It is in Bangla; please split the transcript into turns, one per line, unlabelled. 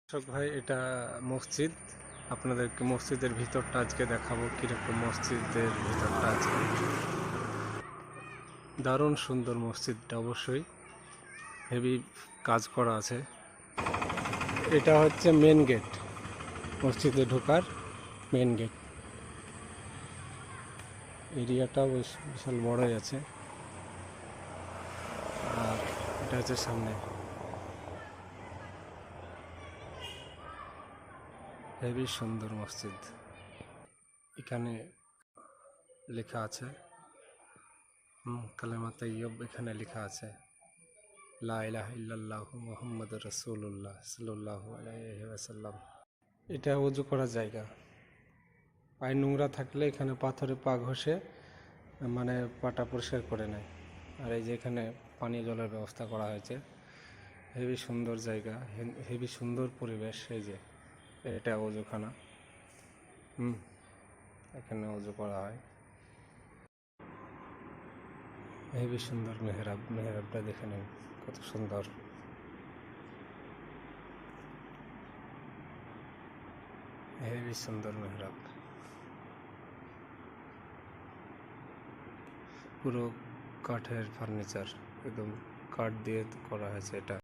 দর্শক ভাই, এটা মসজিদ। আপনাদেরকে মসজিদের ভিতরটা আজকে দেখাবো, কিরকম মসজিদের ভিতরটা আজকে। দারুণ সুন্দর মসজিদটা, অবশ্যই হেভি কাজ করা আছে। এটা হচ্ছে মেন গেট, মসজিদে ঢোকার মেন গেট। এরিয়াটাও বিশাল বড়ই আছে। আর এটা হচ্ছে সামনে, হেভি সুন্দর মসজিদ। এখানে লেখা আছে কালেমা তাইয়্যিব, এখানে লেখা আছে লা ইলাহা ইল্লাল্লাহু মুহাম্মাদুর রাসূলুল্লাহ সাল্লাল্লাহু আলাইহি ওয়াসাল্লাম। এটা ওযু করার জায়গা। পায়ে নোংরা থাকলে এখানে পাথরে পা ঘষে মানে পাটা পরিষ্কার করে নেয়। আর এই যে এখানে পানীয় জলের ব্যবস্থা করা হয়েছে। হেভি সুন্দর জায়গা, হেভি সুন্দর পরিবেশ। এই যে এটা ওযুখানা, এখানে ওযু করা হয়। হেভি সুন্দর মেহরাব, মেহরাবটা দেখে নিন কত সুন্দর। হেভি সুন্দর মেহরাব, পুরো কাঠের ফার্নিচার, একদম কাঠ দিয়ে করা হয়েছে এটা।